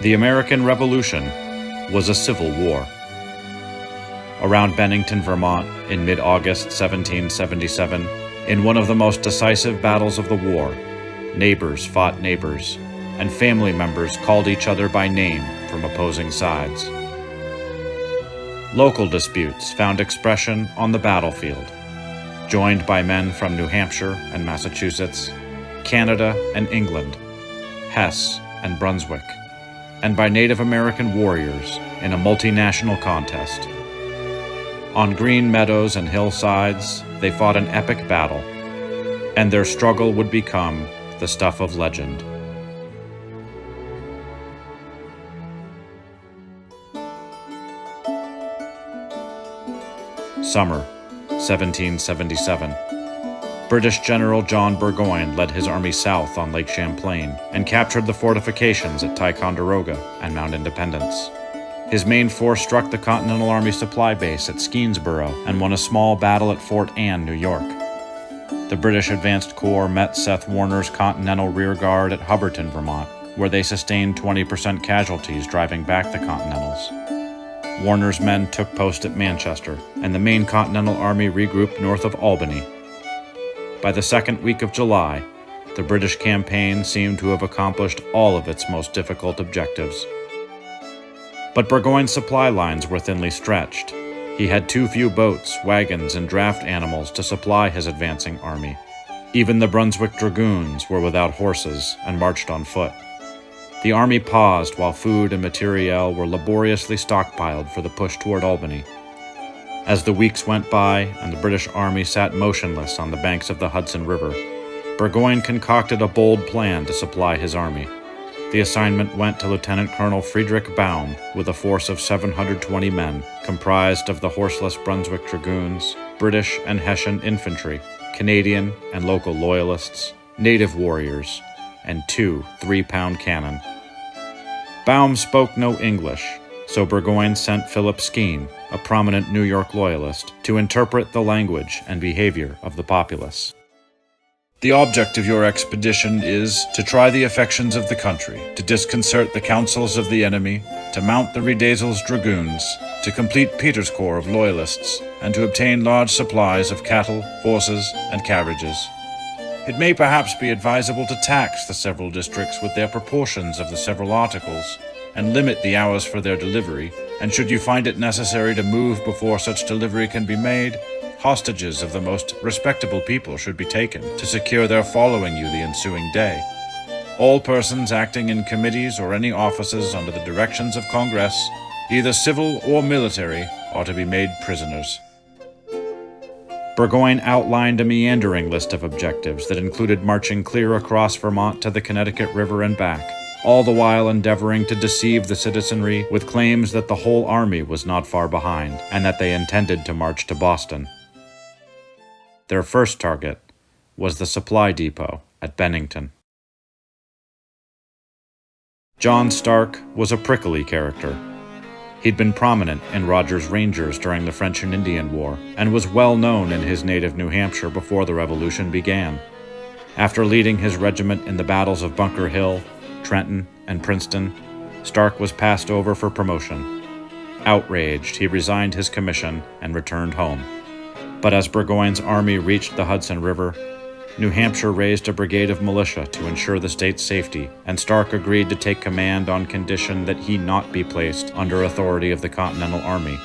The American Revolution was a civil war. Around Bennington, Vermont, in mid-August 1777, in one of the most decisive battles of the war, neighbors fought neighbors, and family members called each other by name from opposing sides. Local disputes found expression on the battlefield, joined by men from New Hampshire and Massachusetts, Canada and England, Hesse and Brunswick, and by Native American warriors in a multinational contest. On green meadows and hillsides, they fought an epic battle, and their struggle would become the stuff of legend. Summer, 1777. British General John Burgoyne led his army south on Lake Champlain and captured the fortifications at Ticonderoga and Mount Independence. His main force struck the Continental Army supply base at Skenesboro and won a small battle at Fort Anne, New York. The British Advanced Corps met Seth Warner's Continental Rear Guard at Hubbardton, Vermont, where they sustained 20% casualties driving back the Continentals. Warner's men took post at Manchester, and the main Continental Army regrouped north of Albany. By the second week of July, the British campaign seemed to have accomplished all of its most difficult objectives. But Burgoyne's supply lines were thinly stretched. He had too few boats, wagons, and draft animals to supply his advancing army. Even the Brunswick Dragoons were without horses and marched on foot. The army paused while food and materiel were laboriously stockpiled for the push toward Albany. As the weeks went by and the British army sat motionless on the banks of the Hudson River, Burgoyne concocted a bold plan to supply his army. The assignment went to Lieutenant Colonel Friedrich Baum with a force of 720 men, comprised of the horseless Brunswick Dragoons, British and Hessian infantry, Canadian and local loyalists, native warriors, and 2 3-pound cannon. Baum spoke no English, so Burgoyne sent Philip Skene, a prominent New York loyalist, to interpret the language and behavior of the populace. The object of your expedition is to try the affections of the country, to disconcert the counsels of the enemy, to mount the Redoubles's dragoons, to complete Peter's corps of loyalists, and to obtain large supplies of cattle, horses, and carriages. It may perhaps be advisable to tax the several districts with their proportions of the several articles, and limit the hours for their delivery, and should you find it necessary to move before such delivery can be made, hostages of the most respectable people should be taken to secure their following you the ensuing day. All persons acting in committees or any offices under the directions of Congress, either civil or military, are to be made prisoners. Burgoyne outlined a meandering list of objectives that included marching clear across Vermont to the Connecticut River and back, all the while endeavoring to deceive the citizenry with claims that the whole army was not far behind and that they intended to march to Boston. Their first target was the supply depot at Bennington. John Stark was a prickly character. He'd been prominent in Rogers' Rangers during the French and Indian War and was well known in his native New Hampshire before the Revolution began. After leading his regiment in the battles of Bunker Hill, Trenton, and Princeton, Stark was passed over for promotion. Outraged, he resigned his commission and returned home. But as Burgoyne's army reached the Hudson River, New Hampshire raised a brigade of militia to ensure the state's safety, and Stark agreed to take command on condition that he not be placed under authority of the Continental Army,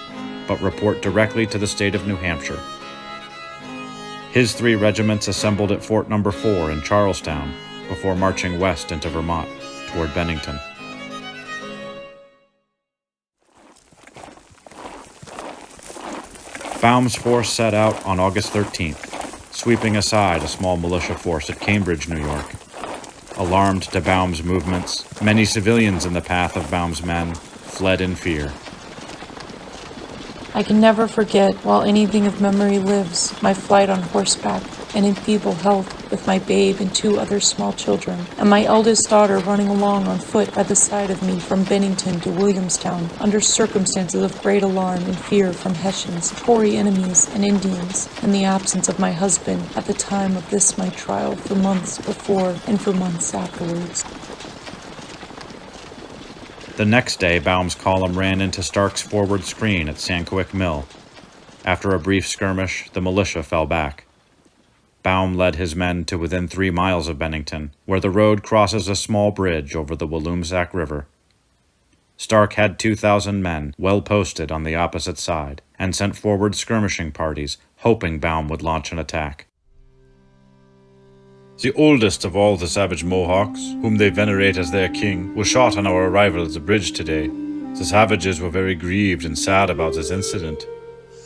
but report directly to the state of New Hampshire. His 3 regiments assembled at Fort No. 4 in Charlestown before marching west into Vermont toward Bennington. Baum's force set out on August 13th, sweeping aside a small militia force at Cambridge, New York. Alarmed to Baum's movements, many civilians in the path of Baum's men fled in fear. I can never forget, while anything of memory lives, my flight on horseback and in feeble health with my babe and 2 other small children, and my eldest daughter running along on foot by the side of me from Bennington to Williamstown, under circumstances of great alarm and fear from Hessians, Tory enemies, and Indians, in the absence of my husband at the time of this my trial for months before and for months afterwards. The next day, Baum's column ran into Stark's forward screen at Sankowick Mill. After a brief skirmish, the militia fell back. Baum led his men to within 3 miles of Bennington, where the road crosses a small bridge over the Walloomsac River. Stark had 2,000 men well posted on the opposite side, and sent forward skirmishing parties, hoping Baum would launch an attack. The oldest of all the savage Mohawks, whom they venerate as their king, was shot on our arrival at the bridge today. The savages were very grieved and sad about this incident.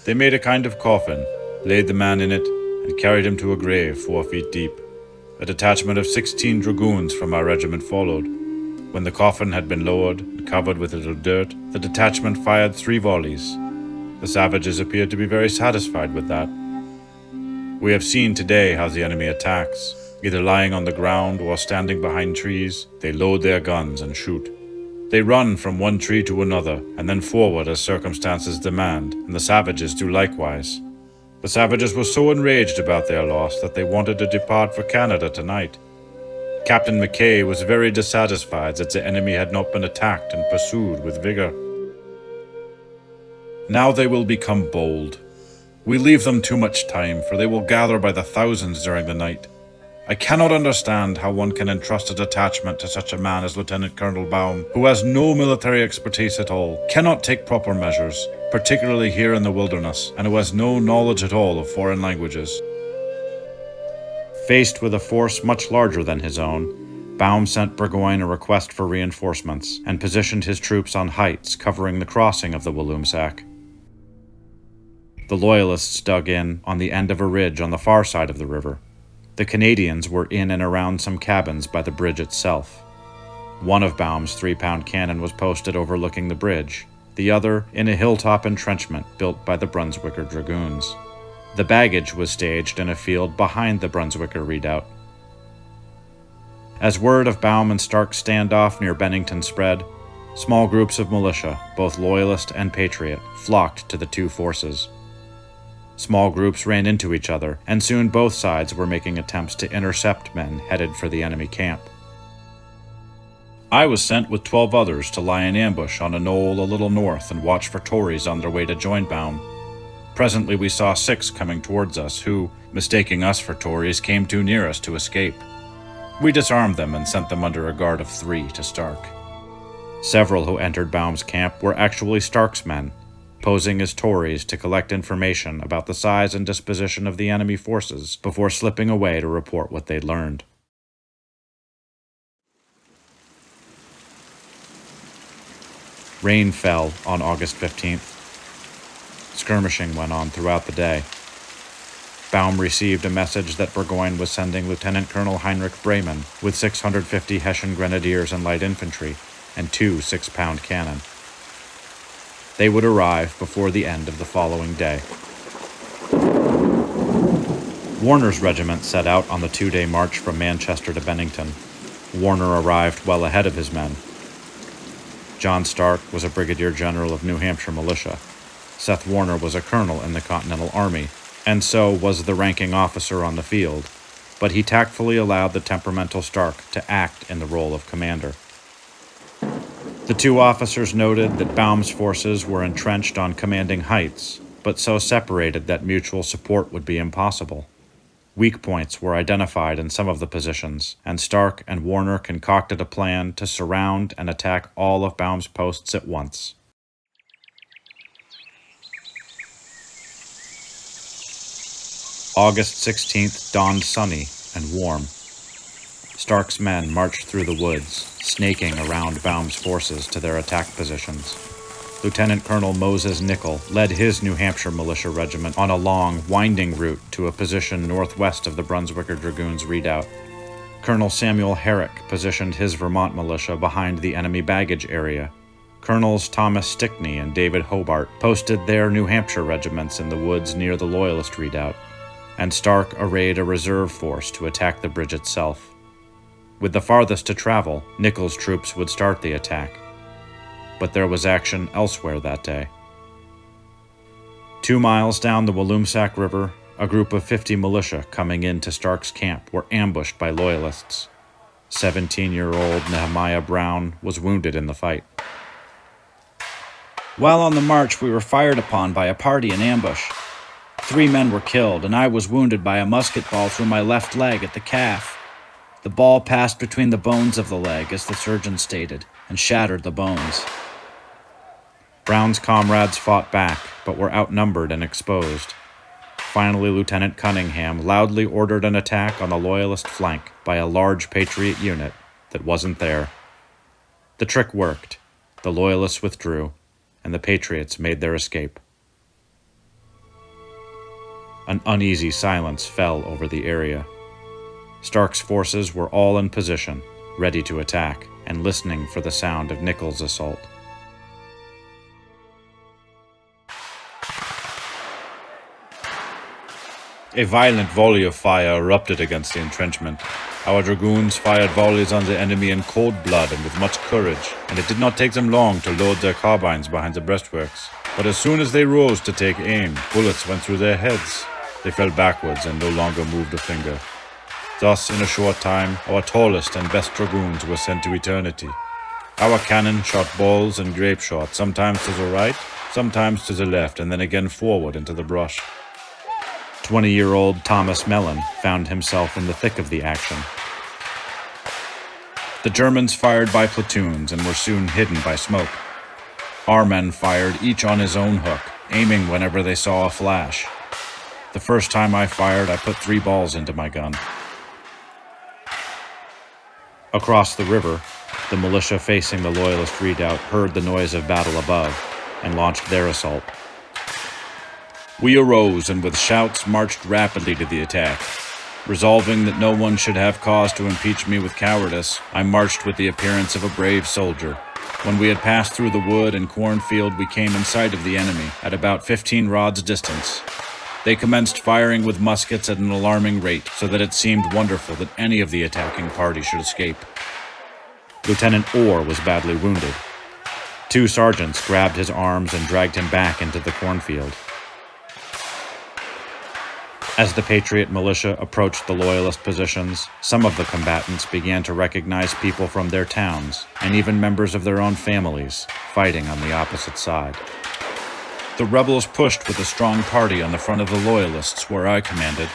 They made a kind of coffin, laid the man in it, and carried him to a grave 4 feet deep. A detachment of 16 dragoons from our regiment followed. When the coffin had been lowered and covered with a little dirt, the detachment fired 3 volleys. The savages appeared to be very satisfied with that. We have seen today how the enemy attacks. Either lying on the ground or standing behind trees, they load their guns and shoot. They run from one tree to another, and then forward as circumstances demand, and the savages do likewise. The savages were so enraged about their loss that they wanted to depart for Canada tonight. Captain McKay was very dissatisfied that the enemy had not been attacked and pursued with vigor. Now they will become bold. We leave them too much time, for they will gather by the thousands during the night. I cannot understand how one can entrust a detachment to such a man as Lieutenant Colonel Baum, who has no military expertise at all, cannot take proper measures, particularly here in the wilderness, and who has no knowledge at all of foreign languages. Faced with a force much larger than his own, Baum sent Burgoyne a request for reinforcements and positioned his troops on heights covering the crossing of the Walloomsac. The Loyalists dug in on the end of a ridge on the far side of the river. The Canadians were in and around some cabins by the bridge itself. One of Baum's 3-pound cannon was posted overlooking the bridge, the other in a hilltop entrenchment built by the Brunswicker Dragoons. The baggage was staged in a field behind the Brunswicker redoubt. As word of Baum and Stark's standoff near Bennington spread, small groups of militia, both Loyalist and Patriot, flocked to the two forces. Small groups ran into each other, and soon both sides were making attempts to intercept men headed for the enemy camp. I was sent with 12 others to lie in ambush on a knoll a little north and watch for Tories on their way to join Baum. Presently we saw 6 coming towards us who, mistaking us for Tories, came too near us to escape. We disarmed them and sent them under a guard of 3 to Stark. Several who entered Baum's camp were actually Stark's men, posing as Tories to collect information about the size and disposition of the enemy forces before slipping away to report what they'd learned. Rain fell on August 15th. Skirmishing went on throughout the day. Baum received a message that Burgoyne was sending Lieutenant Colonel Heinrich Bremen with 650 Hessian grenadiers and light infantry and 2 6-pound cannon. They would arrive before the end of the following day. Warner's regiment set out on the 2-day march from Manchester to Bennington. Warner arrived well ahead of his men. John Stark was a brigadier general of New Hampshire militia. Seth Warner was a colonel in the Continental Army, and so was the ranking officer on the field, but he tactfully allowed the temperamental Stark to act in the role of commander. The 2 officers noted that Baum's forces were entrenched on commanding heights, but so separated that mutual support would be impossible. Weak points were identified in some of the positions, and Stark and Warner concocted a plan to surround and attack all of Baum's posts at once. August 16th dawned sunny and warm. Stark's men marched through the woods, snaking around Baum's forces to their attack positions. Lieutenant Colonel Moses Nickel led his New Hampshire militia regiment on a long, winding route to a position northwest of the Brunswicker Dragoons' redoubt. Colonel Samuel Herrick positioned his Vermont militia behind the enemy baggage area. Colonels Thomas Stickney and David Hobart posted their New Hampshire regiments in the woods near the Loyalist redoubt, and Stark arrayed a reserve force to attack the bridge itself. With the farthest to travel, Nickel's troops would start the attack. But there was action elsewhere that day. 2 miles down the Walloomsac River, a group of 50 militia coming into Stark's camp were ambushed by Loyalists. 17-year-old Nehemiah Brown was wounded in the fight. While on the march, we were fired upon by a party in ambush. 3 men were killed, and I was wounded by a musket ball through my left leg at the calf. The ball passed between the bones of the leg, as the surgeon stated, and shattered the bones. Brown's comrades fought back, but were outnumbered and exposed. Finally, Lieutenant Cunningham loudly ordered an attack on the Loyalist flank by a large Patriot unit that wasn't there. The trick worked. The Loyalists withdrew, and the Patriots made their escape. An uneasy silence fell over the area. Stark's forces were all in position, ready to attack, and listening for the sound of Nichols' assault. A violent volley of fire erupted against the entrenchment. Our dragoons fired volleys on the enemy in cold blood and with much courage, and it did not take them long to load their carbines behind the breastworks. But as soon as they rose to take aim, bullets went through their heads. They fell backwards and no longer moved a finger. Thus, in a short time, our tallest and best dragoons were sent to eternity. Our cannon shot balls and grape shot, sometimes to the right, sometimes to the left, and then again forward into the brush. 20-year-old Thomas Mellon found himself in the thick of the action. The Germans fired by platoons and were soon hidden by smoke. Our men fired each on his own hook, aiming whenever they saw a flash. The first time I fired, I put 3 balls into my gun. Across the river, the militia facing the Loyalist redoubt heard the noise of battle above and launched their assault. We arose and with shouts marched rapidly to the attack. Resolving that no one should have cause to impeach me with cowardice, I marched with the appearance of a brave soldier. When we had passed through the wood and cornfield, we came in sight of the enemy at about 15 rods distance. They commenced firing with muskets at an alarming rate, so that it seemed wonderful that any of the attacking party should escape. Lieutenant Orr was badly wounded. 2 sergeants grabbed his arms and dragged him back into the cornfield. As the Patriot militia approached the Loyalist positions, some of the combatants began to recognize people from their towns, and even members of their own families, fighting on the opposite side. The rebels pushed with a strong party on the front of the Loyalists where I commanded.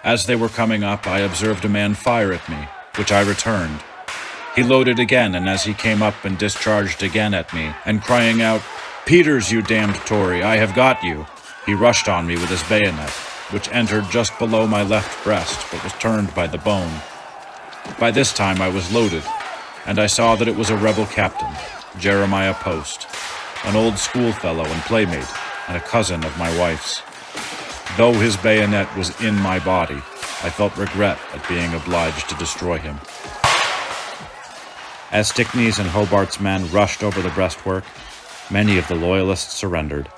As they were coming up, I observed a man fire at me, which I returned. He loaded again, and as he came up and discharged again at me, and crying out, "Peters, you damned Tory, I have got you," he rushed on me with his bayonet, which entered just below my left breast, but was turned by the bone. By this time I was loaded, and I saw that it was a rebel captain, Jeremiah Post, an old schoolfellow and playmate, and a cousin of my wife's. Though his bayonet was in my body, I felt regret at being obliged to destroy him. As Stickney's and Hobart's men rushed over the breastwork, many of the Loyalists surrendered.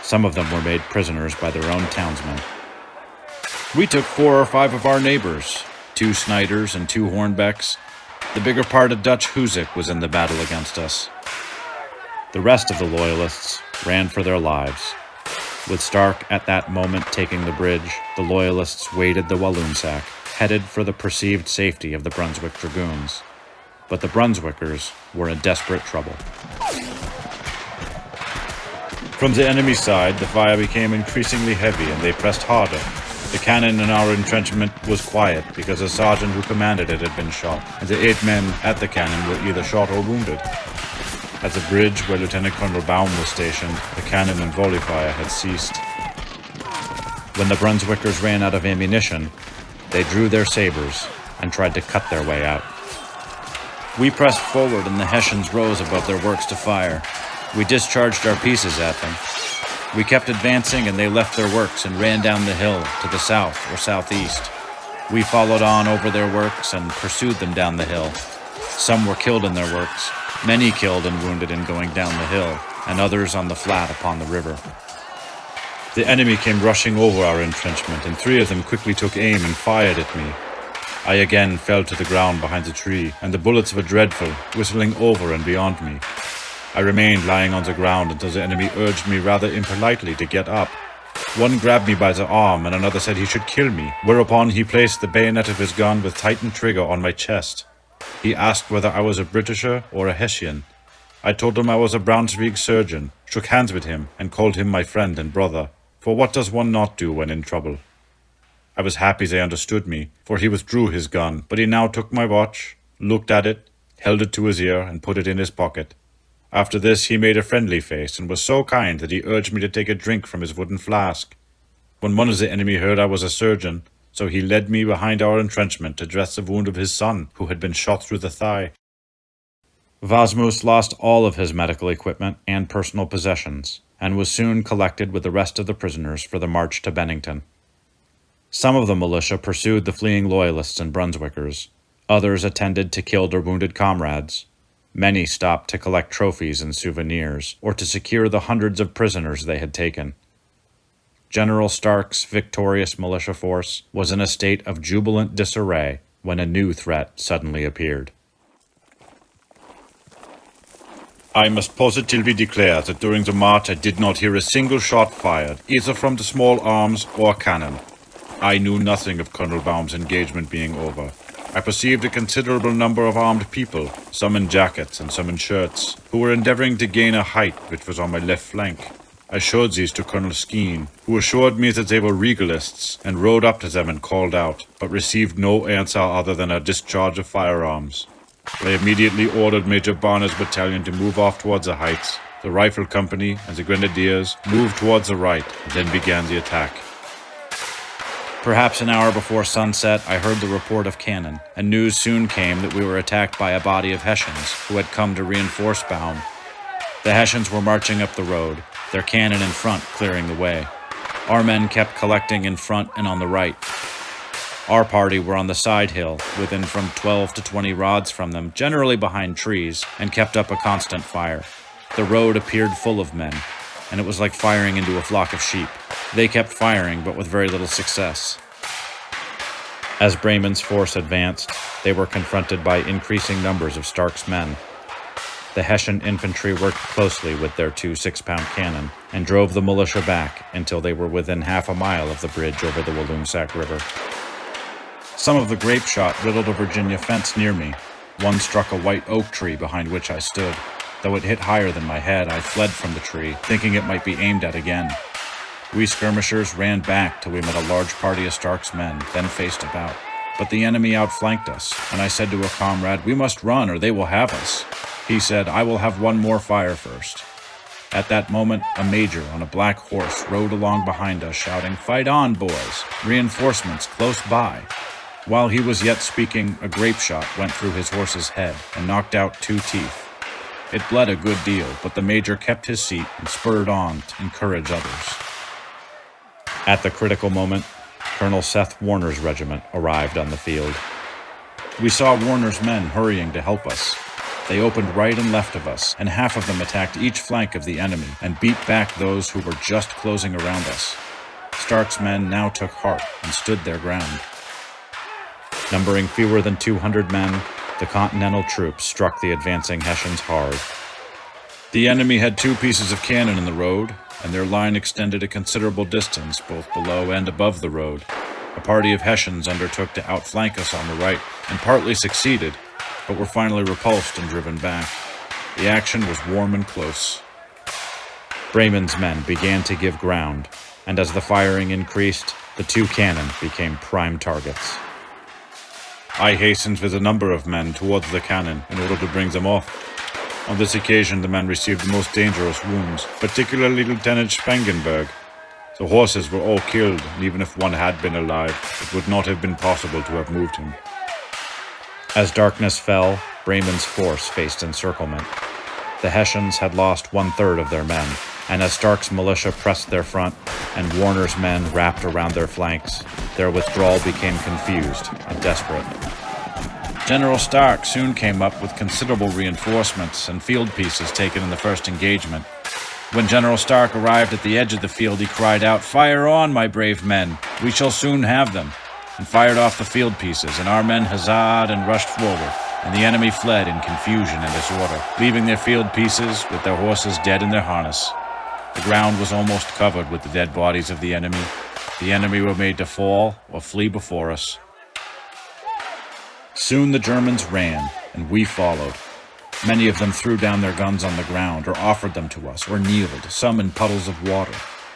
Some of them were made prisoners by their own townsmen. We took 4 or 5 of our neighbors, 2 Snyders and 2 Hornbecks. The bigger part of Dutch Hoosick was in the battle against us. The rest of the Loyalists ran for their lives. With Stark at that moment taking the bridge, the Loyalists waded the Walloomsac, headed for the perceived safety of the Brunswick Dragoons. But the Brunswickers were in desperate trouble. From the enemy side, the fire became increasingly heavy and they pressed harder. The cannon in our entrenchment was quiet because the sergeant who commanded it had been shot, and the 8 men at the cannon were either shot or wounded. At the bridge where Lieutenant Colonel Baum was stationed, the cannon and volley fire had ceased. When the Brunswickers ran out of ammunition, they drew their sabers and tried to cut their way out. We pressed forward and the Hessians rose above their works to fire. We discharged our pieces at them. We kept advancing and they left their works and ran down the hill to the south or southeast. We followed on over their works and pursued them down the hill. Some were killed in their works, many killed and wounded in going down the hill, and others on the flat upon the river. The enemy came rushing over our entrenchment, and 3 of them quickly took aim and fired at me. I again fell to the ground behind the tree, and the bullets were dreadful, whistling over and beyond me. I remained lying on the ground until the enemy urged me rather impolitely to get up. One grabbed me by the arm, and another said he should kill me, whereupon he placed the bayonet of his gun with tightened trigger on my chest. He asked whether I was a Britisher or a Hessian. I told him I was a Braunschweig surgeon, shook hands with him, and called him my friend and brother. For what does one not do when in trouble? I was happy they understood me, for he withdrew his gun, but he now took my watch, looked at it, held it to his ear, and put it in his pocket. After this he made a friendly face, and was so kind that he urged me to take a drink from his wooden flask. When one of the enemy heard I was a surgeon, so he led me behind our entrenchment to dress the wound of his son, who had been shot through the thigh. Vasmus lost all of his medical equipment and personal possessions, and was soon collected with the rest of the prisoners for the march to Bennington. Some of the militia pursued the fleeing Loyalists and Brunswickers. Others attended to kill their wounded comrades. Many stopped to collect trophies and souvenirs, or to secure the hundreds of prisoners they had taken. General Stark's victorious militia force was in a state of jubilant disarray when a new threat suddenly appeared. I must positively declare that during the march I did not hear a single shot fired, either from the small arms or cannon. I knew nothing of Colonel Baum's engagement being over. I perceived a considerable number of armed people, some in jackets and some in shirts, who were endeavoring to gain a height which was on my left flank. I showed these to Colonel Skeen, who assured me that they were regalists, and rode up to them and called out, but received no answer other than a discharge of firearms. I immediately ordered Major Barner's battalion to move off towards the heights. The rifle company and the grenadiers moved towards the right, and then began the attack. Perhaps an hour before sunset, I heard the report of cannon, and news soon came that we were attacked by a body of Hessians who had come to reinforce Baum. The Hessians were marching up the road, their cannon in front clearing the way. Our men kept collecting in front and on the right. Our party were on the side hill, within from 12 to 20 rods from them, generally behind trees, and kept up a constant fire. The road appeared full of men, and it was like firing into a flock of sheep. They kept firing, but with very little success. As Bremen's force advanced, they were confronted by increasing numbers of Stark's men. The Hessian infantry worked closely with their 2 6-pound cannon and drove the militia back until they were within half a mile of the bridge over the Walloomsac River. Some of the grape shot riddled a Virginia fence near me. One struck a white oak tree behind which I stood. Though it hit higher than my head, I fled from the tree, thinking it might be aimed at again. We skirmishers ran back till we met a large party of Stark's men, then faced about. But the enemy outflanked us, and I said to a comrade, "We must run or they will have us." He said, "I will have one more fire first." At that moment, a major on a black horse rode along behind us, shouting, "Fight on, boys! Reinforcements close by." While he was yet speaking, a grape shot went through his horse's head and knocked out 2 teeth. It bled a good deal, but the major kept his seat and spurred on to encourage others. At the critical moment, Colonel Seth Warner's regiment arrived on the field. We saw Warner's men hurrying to help us. They opened right and left of us, and half of them attacked each flank of the enemy and beat back those who were just closing around us. Stark's men now took heart and stood their ground. Numbering fewer than 200 men, the Continental troops struck the advancing Hessians hard. The enemy had 2 pieces of cannon in the road, and their line extended a considerable distance both below and above the road. A party of Hessians undertook to outflank us on the right, and partly succeeded, but were finally repulsed and driven back. The action was warm and close. Bremen's men began to give ground, and as the firing increased, the 2 cannon became prime targets. I hastened with a number of men towards the cannon in order to bring them off. On this occasion, the men received the most dangerous wounds, particularly Lieutenant Spangenberg. The horses were all killed, and even if one had been alive, it would not have been possible to have moved him. As darkness fell, Bremen's force faced encirclement. The Hessians had lost 1/3 of their men, and as Stark's militia pressed their front and Warner's men wrapped around their flanks, their withdrawal became confused and desperate. General Stark soon came up with considerable reinforcements and field pieces taken in the first engagement. When General Stark arrived at the edge of the field, he cried out, "Fire on, my brave men! We shall soon have them!" and fired off the field pieces, and our men huzzaed and rushed forward, and the enemy fled in confusion and disorder, leaving their field pieces with their horses dead in their harness. The ground was almost covered with the dead bodies of the enemy. The enemy were made to fall or flee before us. Soon the Germans ran, and we followed. Many of them threw down their guns on the ground or offered them to us or kneeled, some in puddles of water.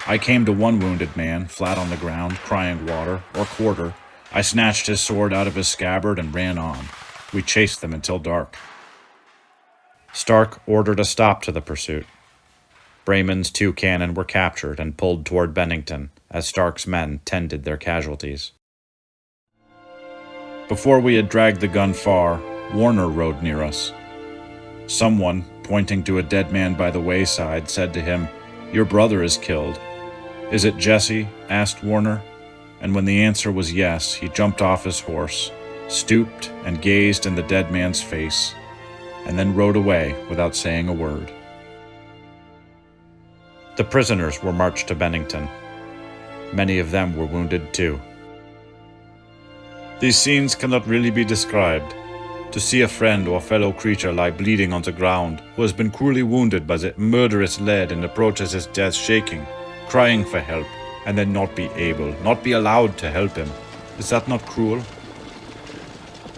I came to one wounded man, flat on the ground, crying water or quarter. I snatched his sword out of his scabbard and ran on. We chased them until dark. Stark ordered a stop to the pursuit. Bremen's 2 cannon were captured and pulled toward Bennington as Stark's men tended their casualties. Before we had dragged the gun far, Warner rode near us. Someone, pointing to a dead man by the wayside, said to him, "Your brother is killed." "Is it Jesse?" asked Warner. And when the answer was yes, he jumped off his horse, stooped and gazed in the dead man's face, and then rode away without saying a word. The prisoners were marched to Bennington. Many of them were wounded too. These scenes cannot really be described. To see a friend or fellow creature lie bleeding on the ground, who has been cruelly wounded by the murderous lead and approaches his death shaking, crying for help, and then not be allowed to help him. Is that not cruel?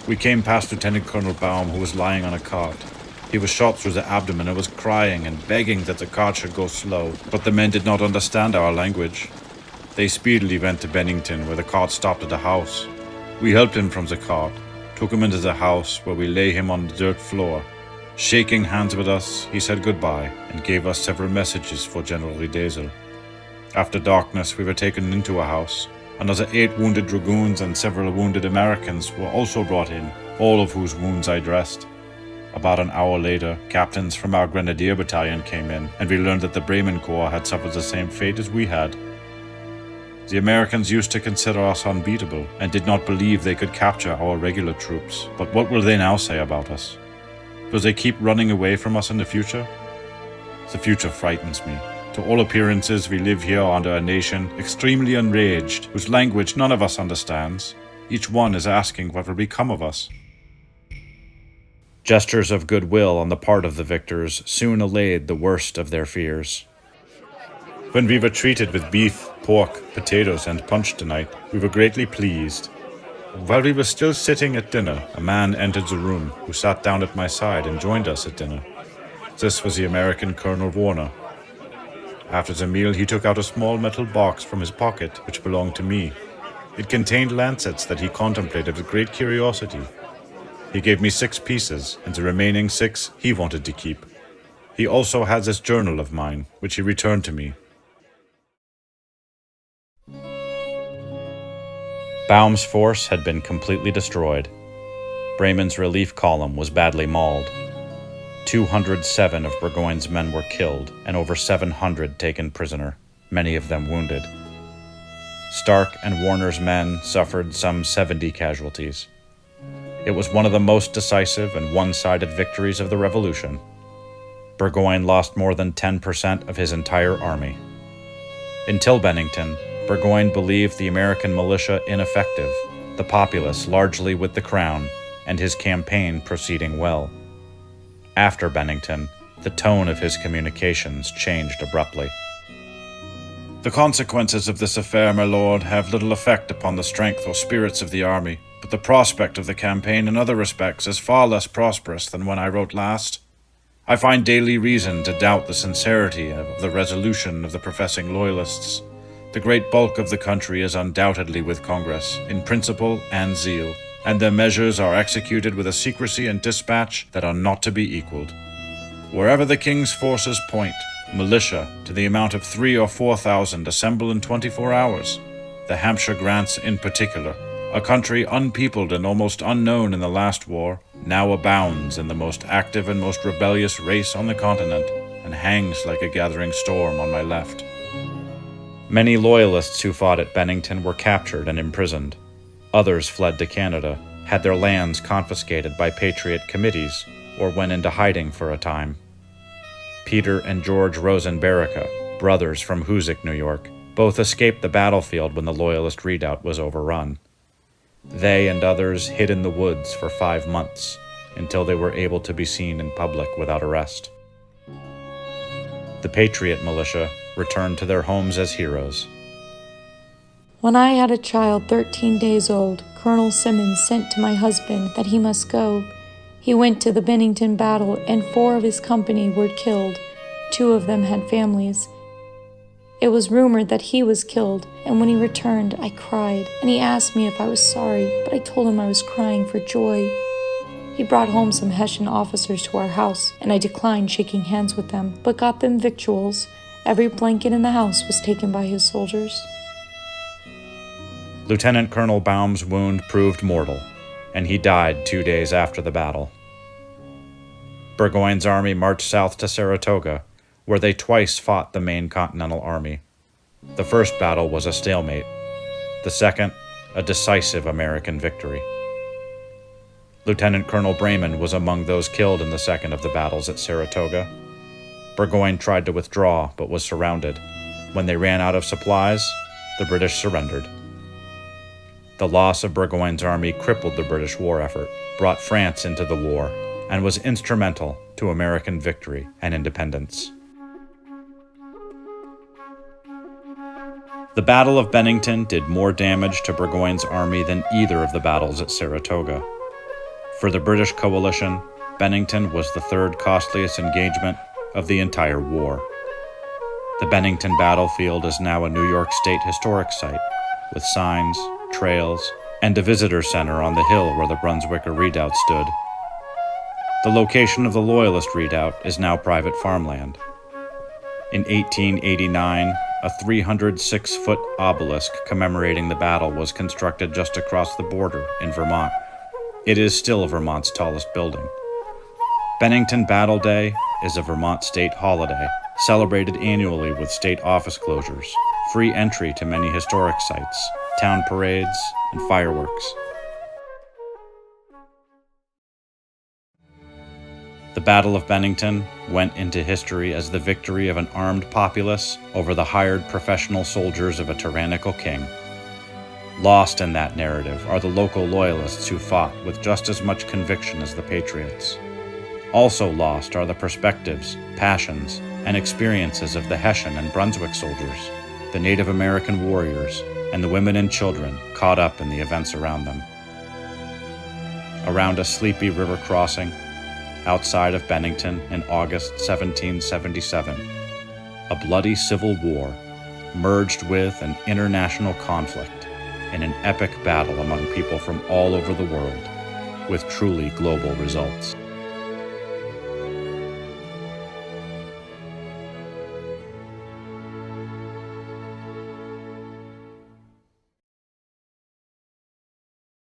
We came past Lieutenant Colonel Baum, who was lying on a cart. He was shot through the abdomen and was crying and begging that the cart should go slow, but the men did not understand our language. They speedily went to Bennington, where the cart stopped at a house. We helped him from the cart, took him into the house, where we lay him on the dirt floor. Shaking hands with us, he said goodbye and gave us several messages for General Riedesel. After darkness, we were taken into a house. Another 8 wounded dragoons and several wounded Americans were also brought in, all of whose wounds I dressed. About an hour later, captains from our Grenadier Battalion came in, and we learned that the Bremen Corps had suffered the same fate as we had. The Americans used to consider us unbeatable, and did not believe they could capture our regular troops. But what will they now say about us? Will they keep running away from us in the future? The future frightens me. To all appearances, we live here under a nation extremely enraged, whose language none of us understands. Each one is asking what will become of us. Gestures of goodwill on the part of the victors soon allayed the worst of their fears. When we were treated with beef, pork, potatoes, and punch tonight, we were greatly pleased. While we were still sitting at dinner, a man entered the room, who sat down at my side and joined us at dinner. This was the American Colonel Warner. After the meal, he took out a small metal box from his pocket, which belonged to me. It contained lancets that he contemplated with great curiosity. He gave me 6 pieces, and the remaining 6 he wanted to keep. He also had this journal of mine, which he returned to me. Baum's force had been completely destroyed. Bremen's relief column was badly mauled. 207 of Burgoyne's men were killed, and over 700 taken prisoner, many of them wounded. Stark and Warner's men suffered some 70 casualties. It was one of the most decisive and one-sided victories of the Revolution. Burgoyne lost more than 10% of his entire army. Until Bennington, Burgoyne believed the American militia ineffective, the populace largely with the crown, and his campaign proceeding well. After Bennington, the tone of his communications changed abruptly. The consequences of this affair, my lord, have little effect upon the strength or spirits of the army, but the prospect of the campaign in other respects is far less prosperous than when I wrote last. I find daily reason to doubt the sincerity of the resolution of the professing loyalists. The great bulk of the country is undoubtedly with Congress, in principle and zeal, and their measures are executed with a secrecy and dispatch that are not to be equaled. Wherever the king's forces point, militia, to the amount of 3,000 or 4,000, assemble in 24 hours. The Hampshire Grants in particular, a country unpeopled and almost unknown in the last war, now abounds in the most active and most rebellious race on the continent, and hangs like a gathering storm on my left. Many loyalists who fought at Bennington were captured and imprisoned. Others fled to Canada, had their lands confiscated by Patriot committees, or went into hiding for a time. Peter and George Rosenberica, brothers from Hoosick, New York, both escaped the battlefield when the Loyalist redoubt was overrun. They and others hid in the woods for 5 months, until they were able to be seen in public without arrest. The Patriot militia returned to their homes as heroes. When I had a child 13 days old, Colonel Simmons sent to my husband that he must go. He went to the Bennington battle, and 4 of his company were killed. 2 of them had families. It was rumored that he was killed, and when he returned, I cried, and he asked me if I was sorry, but I told him I was crying for joy. He brought home some Hessian officers to our house, and I declined shaking hands with them, but got them victuals. Every blanket in the house was taken by his soldiers. Lieutenant Colonel Baum's wound proved mortal, and he died 2 days after the battle. Burgoyne's army marched south to Saratoga, where they twice fought the main Continental Army. The first battle was a stalemate. The second, a decisive American victory. Lieutenant Colonel Brayman was among those killed in the second of the battles at Saratoga. Burgoyne tried to withdraw, but was surrounded. When they ran out of supplies, the British surrendered. The loss of Burgoyne's army crippled the British war effort, brought France into the war, and was instrumental to American victory and independence. The Battle of Bennington did more damage to Burgoyne's army than either of the battles at Saratoga. For the British coalition, Bennington was the third costliest engagement of the entire war. The Bennington battlefield is now a New York State historic site, with signs, trails, and a visitor center on the hill where the Brunswicker redoubt stood. The location of the Loyalist redoubt is now private farmland. In 1889, a 306-foot obelisk commemorating the battle was constructed just across the border in Vermont. It is still Vermont's tallest building. Bennington Battle Day is a Vermont state holiday, celebrated annually with state office closures, free entry to many historic sites, town parades, and fireworks. The Battle of Bennington went into history as the victory of an armed populace over the hired professional soldiers of a tyrannical king. Lost in that narrative are the local loyalists who fought with just as much conviction as the patriots. Also lost are the perspectives, passions, and experiences of the Hessian and Brunswick soldiers, the Native American warriors, and the women and children caught up in the events around them. Around a sleepy river crossing, outside of Bennington in August 1777, a bloody civil war merged with an international conflict in an epic battle among people from all over the world, with truly global results.